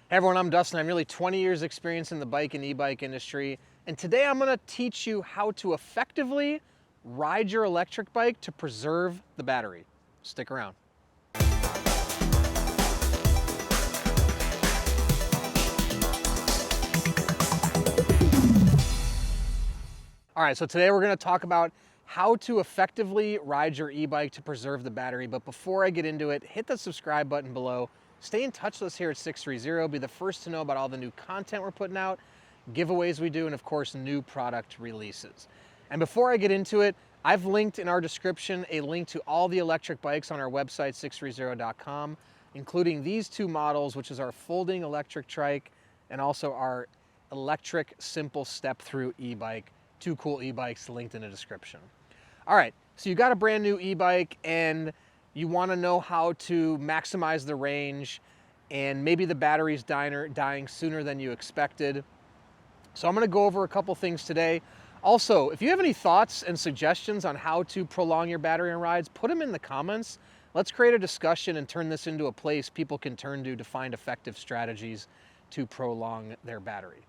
Hey everyone, I'm Dustin. I'm nearly 20 years experience in the bike and e-bike industry, and today I'm going to teach you how to effectively ride your electric bike to preserve the battery. Stick around. All right, so today we're going to talk about how to effectively ride your e-bike to preserve the battery. But before I get into it, hit the subscribe button below. Stay in touch with us here at 630. Be the first to know about all the new content we're putting out, giveaways we do, and of course, new product releases. And before I get into it, I've linked in our description a link to all the electric bikes on our website, 630.com, including these two models, which is our folding electric trike and also our electric simple step-through e-bike. Two cool e-bikes linked in the description. All right, so you got a brand new e-bike and you want to know how to maximize the range, and maybe the battery's dying sooner than you expected. So I'm going to go over a couple things today. Also, if you have any thoughts and suggestions on how to prolong your battery on rides, put them in the comments. Let's create a discussion and turn this into a place people can turn to find effective strategies to prolong their battery.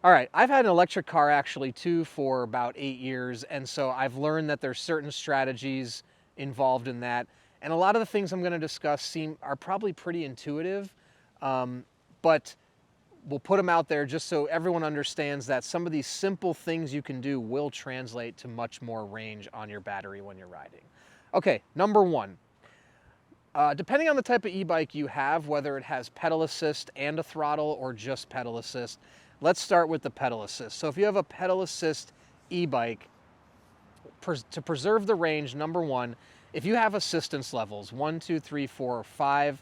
All right, I've had an electric car actually too for about 8 years, and so I've learned that there's certain strategies involved in that. And a lot of the things I'm going to discuss are probably pretty intuitive, but we'll put them out there just so everyone understands that some of these simple things you can do will translate to much more range on your battery when you're riding. Okay, number one. Depending on the type of e-bike you have, whether it has pedal assist and a throttle or just pedal assist, let's start with the pedal assist. So if you have a pedal assist e-bike, to preserve the range, number one, if you have assistance levels, 1, 2, 3, 4, or 5,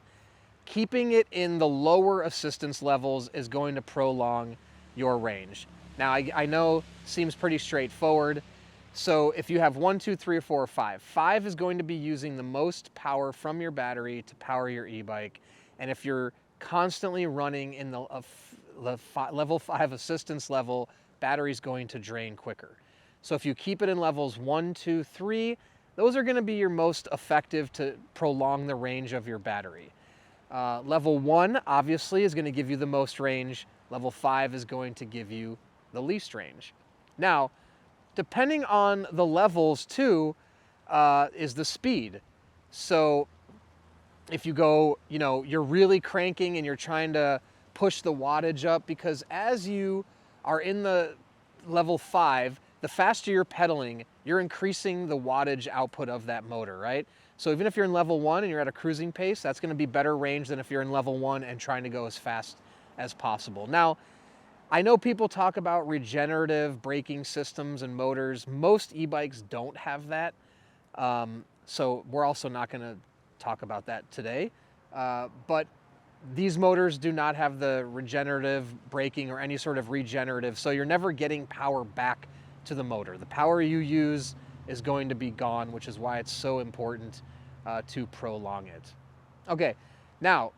keeping it in the lower assistance levels is going to prolong your range. Now, I know seems pretty straightforward. So if you have 1, 2, 3, or 4, or 5, 5 is going to be using the most power from your battery to power your e-bike. And if you're constantly running in the level 5 assistance level, battery's going to drain quicker. So if you keep it in levels 1, 2, 3, those are going to be your most effective to prolong the range of your battery. Level 1 obviously is going to give you the most range. Level 5 is going to give you the least range. Now, depending on the levels too, is the speed. So if you go, you're really cranking and you're trying to push the wattage up, because as you are in the level 5, the faster you're pedaling, you're increasing the wattage output of that motor, right? So even if you're in level 1 and you're at a cruising pace, that's going to be better range than if you're in level 1 and trying to go as fast as possible. Now, I know people talk about regenerative braking systems and motors. Most e-bikes don't have that. So we're also not going to talk about that today. But these motors do not have the regenerative braking or any sort of regenerative, so you're never getting power back to the motor. The power you use is going to be gone, which is why it's so important to prolong it. Okay, now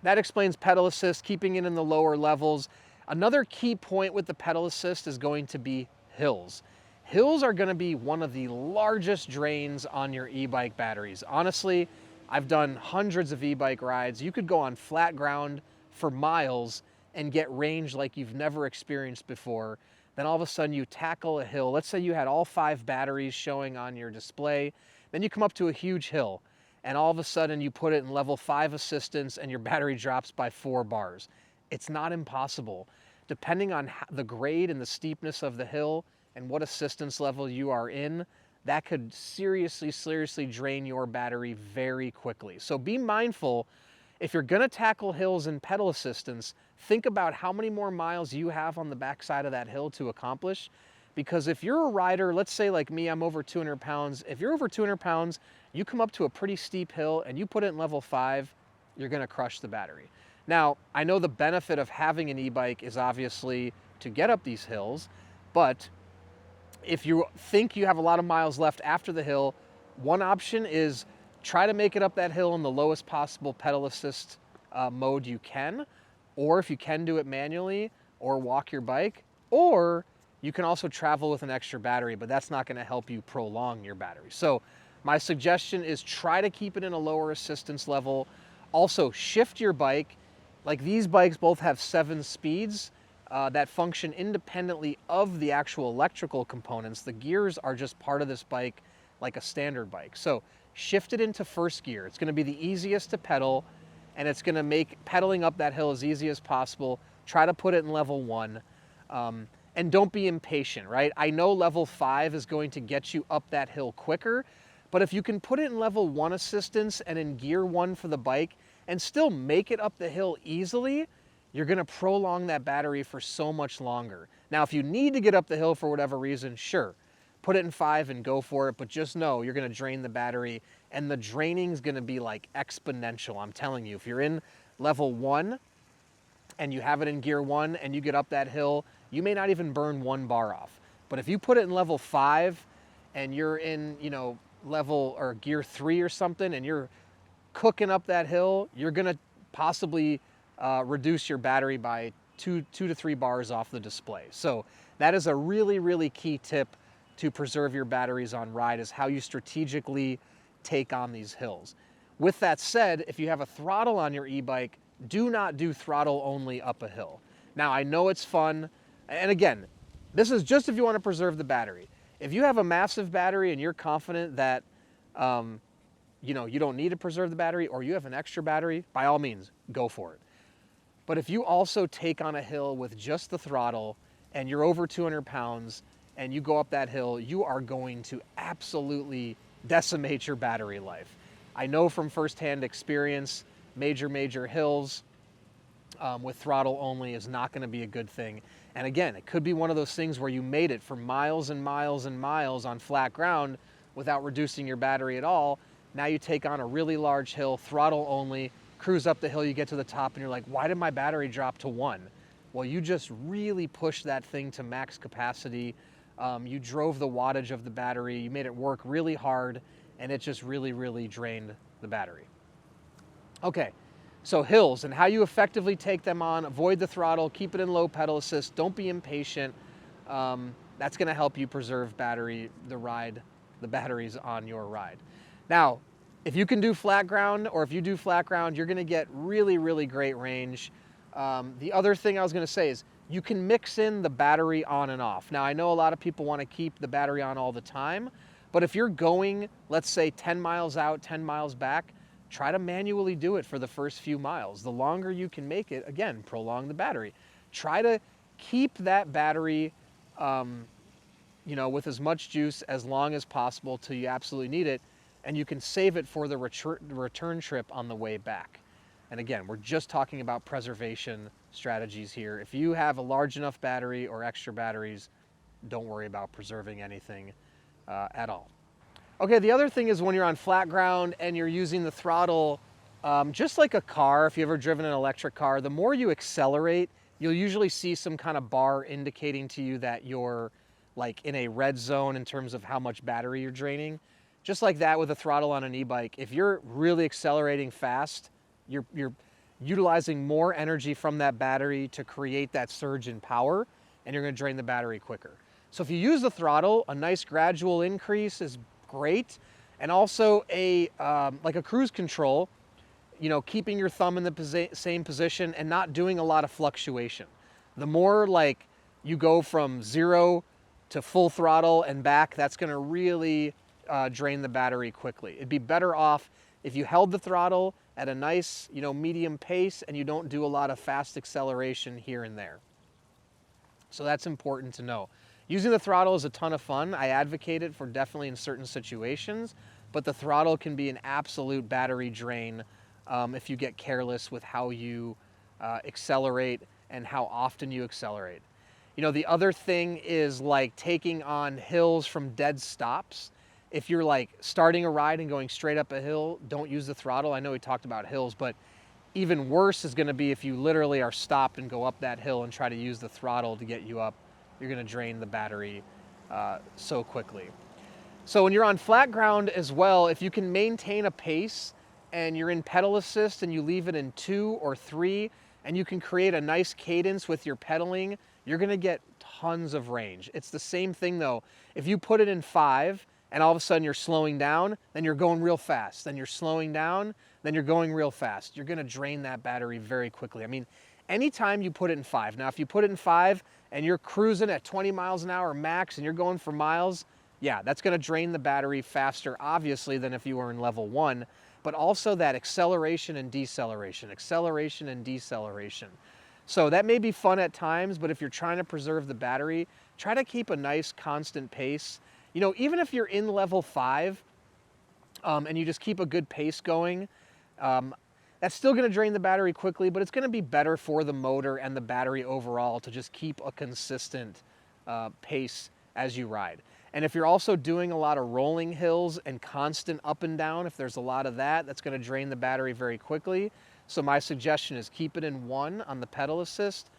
that explains pedal assist, keeping it in the lower levels. Another key point with the pedal assist is going to be hills. Hills are going to be one of the largest drains on your e-bike batteries. Honestly, I've done hundreds of e-bike rides. You could go on flat ground for miles and get range like you've never experienced before. Then all of a sudden you tackle a hill. Let's say you had all 5 batteries showing on your display. Then you come up to a huge hill and all of a sudden you put it in level 5 assistance and your battery drops by 4 bars. It's not impossible. Depending on the grade and the steepness of the hill and what assistance level you are in, that could seriously drain your battery very quickly. So be mindful, if you're gonna tackle hills in pedal assistance, think about how many more miles you have on the backside of that hill to accomplish. Because if you're a rider, let's say like me, I'm over 200 pounds. If you're over 200 pounds, you come up to a pretty steep hill and you put it in level 5, you're gonna crush the battery. Now, I know the benefit of having an e-bike is obviously to get up these hills, but if you think you have a lot of miles left after the hill, one option is try to make it up that hill in the lowest possible pedal assist mode you can, or if you can do it manually, or walk your bike, or you can also travel with an extra battery, but that's not going to help you prolong your battery. So my suggestion is try to keep it in a lower assistance level. Also, shift your bike Like these bikes both have 7 speeds that function independently of the actual electrical components. The gears are just part of this bike like a standard bike. So shift it into first gear. It's gonna be the easiest to pedal, and it's gonna make pedaling up that hill as easy as possible. Try to put it in level 1. And don't be impatient, right? I know level 5 is going to get you up that hill quicker, but if you can put it in level 1 assistance and in gear 1 for the bike and still make it up the hill easily, you're gonna prolong that battery for so much longer. Now, if you need to get up the hill for whatever reason, sure, put it in 5 and go for it, but just know you're gonna drain the battery, and the draining is gonna be like exponential. I'm telling you, if you're in level 1 and you have it in gear 1 and you get up that hill, you may not even burn 1 bar off. But if you put it in level 5 and you're in, level or gear 3 or something, and you're cooking up that hill, you're gonna possibly reduce your battery by 2 to 3 bars off the display. So that is a really, really key tip to preserve your batteries on ride, is how you strategically take on these hills. With that said, if you have a throttle on your e-bike, do not do throttle only up a hill. Now, I know it's fun, and again, this is just if you want to preserve the battery. If you have a massive battery and you're confident that you don't need to preserve the battery, or you have an extra battery, by all means, go for it. But if you also take on a hill with just the throttle and you're over 200 pounds and you go up that hill, you are going to absolutely decimate your battery life. I know from firsthand experience, major hills with throttle only is not going to be a good thing. And again, it could be one of those things where you made it for miles and miles and miles on flat ground without reducing your battery at all. Now you take on a really large hill, throttle only, cruise up the hill, you get to the top and you're like, why did my battery drop to 1? Well, you just really pushed that thing to max capacity. You drove the wattage of the battery, you made it work really hard, and it just really drained the battery. Okay, so hills and how you effectively take them on. Avoid the throttle, keep it in low pedal assist, don't be impatient. That's gonna help you preserve the batteries on your ride. Now, if you can do flat ground, or if you do flat ground, you're gonna get really great range. The other thing I was gonna say is you can mix in the battery on and off. Now, I know a lot of people wanna keep the battery on all the time, but if you're going, let's say 10 miles out, 10 miles back, try to manually do it for the first few miles. The longer you can make it, again, prolong the battery. Try to keep that battery with as much juice as long as possible till you absolutely need it, and you can save it for the return trip on the way back. And again, we're just talking about preservation strategies here. If you have a large enough battery or extra batteries, don't worry about preserving anything at all. Okay, the other thing is when you're on flat ground and you're using the throttle, just like a car, if you've ever driven an electric car, the more you accelerate, you'll usually see some kind of bar indicating to you that you're like in a red zone in terms of how much battery you're draining. Just like that with a throttle on an e-bike, if you're really accelerating fast, you're utilizing more energy from that battery to create that surge in power, and you're gonna drain the battery quicker. So if you use the throttle, a nice gradual increase is great. And also like a cruise control, keeping your thumb in the same position and not doing a lot of fluctuation. The more like you go from 0 to full throttle and back, that's gonna really drain the battery quickly. It'd be better off if you held the throttle at a nice, medium pace, and you don't do a lot of fast acceleration here and there. So that's important to know. Using the throttle is a ton of fun. I advocate it for definitely in certain situations, but the throttle can be an absolute battery drain if you get careless with how you accelerate and how often you accelerate. The other thing is like taking on hills from dead stops. If you're like starting a ride and going straight up a hill, don't use the throttle. I know we talked about hills, but even worse is gonna be if you literally are stopped and go up that hill and try to use the throttle to get you up. You're gonna drain the battery so quickly. So when you're on flat ground as well, if you can maintain a pace and you're in pedal assist and you leave it in 2 or 3, and you can create a nice cadence with your pedaling, you're gonna get tons of range. It's the same thing though. If you put it in 5 and all of a sudden you're slowing down, then you're going real fast. Then you're slowing down, then you're going real fast. You're gonna drain that battery very quickly. I mean, anytime you put it in 5. Now, if you put it in 5 and you're cruising at 20 miles an hour max and you're going for miles, yeah, that's gonna drain the battery faster, obviously, than if you were in level 1, but also that acceleration and deceleration. So that may be fun at times, but if you're trying to preserve the battery, try to keep a nice constant pace. You know, even if you're in level 5 and you just keep a good pace going, that's still going to drain the battery quickly, but it's going to be better for the motor and the battery overall to just keep a consistent pace as you ride. And if you're also doing a lot of rolling hills and constant up and down, if there's a lot of that, that's going to drain the battery very quickly. So my suggestion is keep it in 1 on the pedal assist,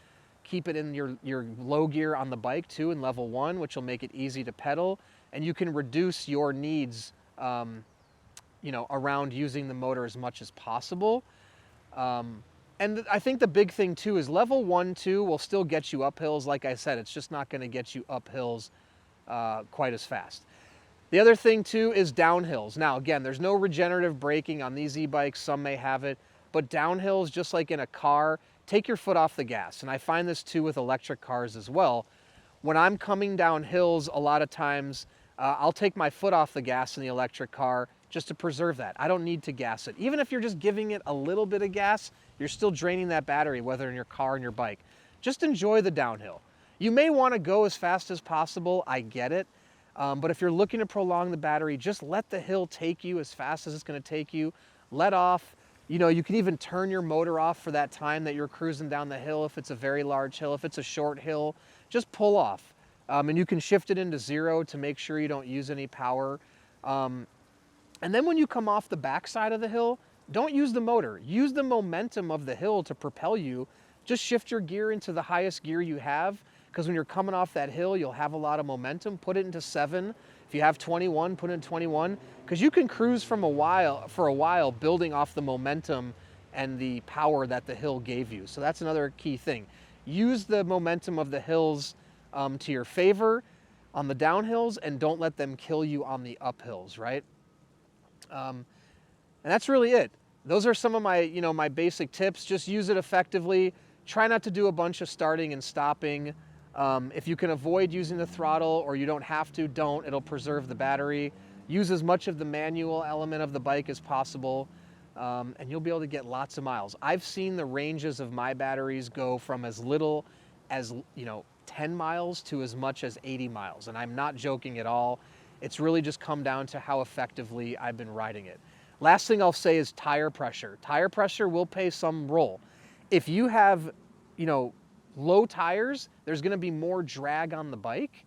keep it in your low gear on the bike too in level 1, which will make it easy to pedal, and you can reduce your needs you know, around using the motor as much as possible. And I think the big thing too is level 1, 2 will still get you up hills. Like I said, it's just not going to get you up hills quite as fast. The other thing too is downhills. Now again, there's no regenerative braking on these e-bikes. Some may have it, but downhills, just like in a car, take your foot off the gas. And I find this too with electric cars as well. When I'm coming down hills, a lot of times I'll take my foot off the gas in the electric car just to preserve that. I don't need to gas it. Even if you're just giving it a little bit of gas, you're still draining that battery, whether in your car or in your bike. Just enjoy the downhill. You may want to go as fast as possible, I get it. But if you're looking to prolong the battery, just let the hill take you as fast as it's going to take you. Let off. You know, you can even turn your motor off for that time that you're cruising down the hill if it's a very large hill. If it's a short hill, just pull off. And you can shift it into 0 to make sure you don't use any power. And then when you come off the backside of the hill, don't use the motor. Use the momentum of the hill to propel you. Just shift your gear into the highest gear you have, because when you're coming off that hill, you'll have a lot of momentum. Put it into 7. If you have 21, put it in 21, because you can cruise for a while building off the momentum and the power that the hill gave you. So that's another key thing. Use the momentum of the hills to your favor on the downhills, and don't let them kill you on the uphills, right? And that's really it. Those are some of my, my basic tips. Just use it effectively. Try not to do a bunch of starting and stopping. If you can avoid using the throttle, or you don't have to, don't. It'll preserve the battery. Use as much of the manual element of the bike as possible, and you'll be able to get lots of miles. I've seen the ranges of my batteries go from as little as 10 miles to as much as 80 miles, and I'm not joking at all. It's really just come down to how effectively I've been riding it. Last thing I'll say is tire pressure. Tire pressure will play some role. If you have, low tires, there's going to be more drag on the bike.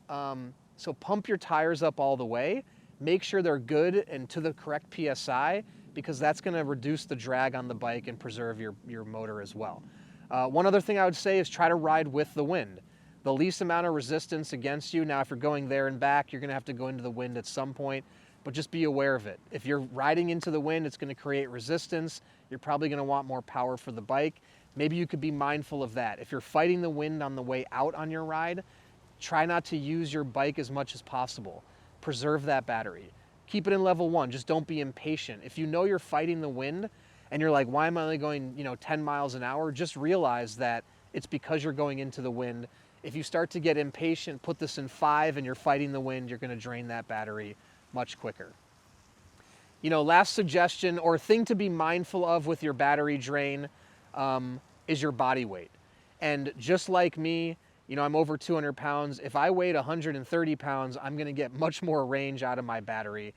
So pump your tires up all the way. Make sure they're good and to the correct PSI, because that's going to reduce the drag on the bike and preserve your motor as well. One other thing I would say is try to ride with the wind. The least amount of resistance against you. Now, if you're going there and back, you're going to have to go into the wind at some point, but just be aware of it. If you're riding into the wind, it's going to create resistance. You're probably going to want more power for the bike. Maybe you could be mindful of that. If you're fighting the wind on the way out on your ride, try not to use your bike as much as possible. Preserve that battery. Keep it in level 1. Just don't be impatient. If you know you're fighting the wind and you're like, why am I only going 10 miles an hour? Just realize that it's because you're going into the wind. If you start to get impatient, put this in 5 and you're fighting the wind, you're going to drain that battery much quicker. Last suggestion or thing to be mindful of with your battery drain is your body weight. And just like me, I'm over 200 pounds. If I weighed 130 pounds, I'm going to get much more range out of my battery.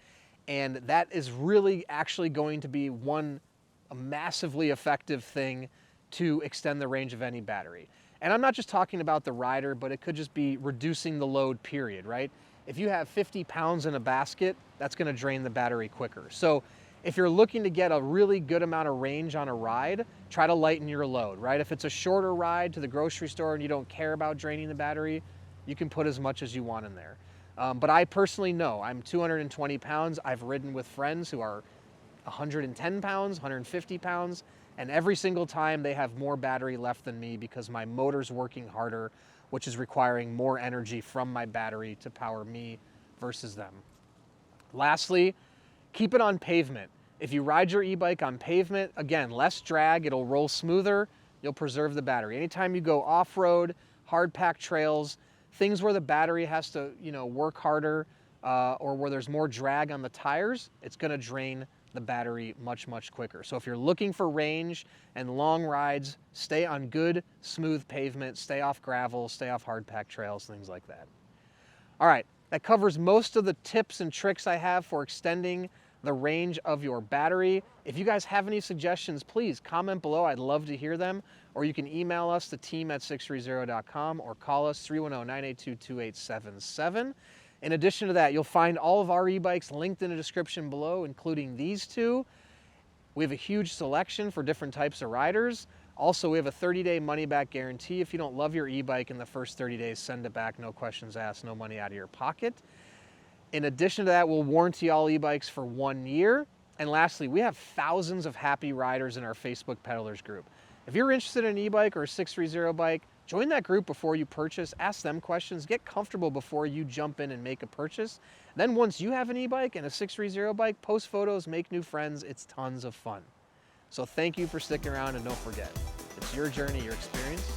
And that is really actually going to be a massively effective thing to extend the range of any battery. And I'm not just talking about the rider, but it could just be reducing the load, period, right? If you have 50 pounds in a basket, that's going to drain the battery quicker. So if you're looking to get a really good amount of range on a ride, try to lighten your load, right? If it's a shorter ride to the grocery store and you don't care about draining the battery, you can put as much as you want in there. But I personally know I'm 220 pounds. I've ridden with friends who are 110 pounds, 150 pounds, and every single time they have more battery left than me because my motor's working harder, which is requiring more energy from my battery to power me versus them. Lastly, keep it on pavement. If you ride your e-bike on pavement, again, less drag, it'll roll smoother, you'll preserve the battery. Anytime you go off-road, hard-packed trails, things where the battery has to, work harder or where there's more drag on the tires, it's gonna drain the battery much, much quicker. So if you're looking for range and long rides, stay on good, smooth pavement, stay off gravel, stay off hard-packed trails, things like that. All right, that covers most of the tips and tricks I have for extending the range of your battery. If you guys have any suggestions, please comment below. I'd love to hear them. Or you can email us to team@630.com or call us 310-982-2877. In addition to that, you'll find all of our e-bikes linked in the description below, including these two. We have a huge selection for different types of riders. Also, we have a 30-day money-back guarantee. If you don't love your e-bike in the first 30 days, send it back, no questions asked, no money out of your pocket. In addition to that, we'll warranty all e-bikes for 1 year. And lastly, we have thousands of happy riders in our Facebook peddlers group. If you're interested in an e-bike or a 630 bike, join that group before you purchase, ask them questions, get comfortable before you jump in and make a purchase. Then once you have an e-bike and a 630 bike, post photos, make new friends, it's tons of fun. So thank you for sticking around, and don't forget, it's your journey, your experience,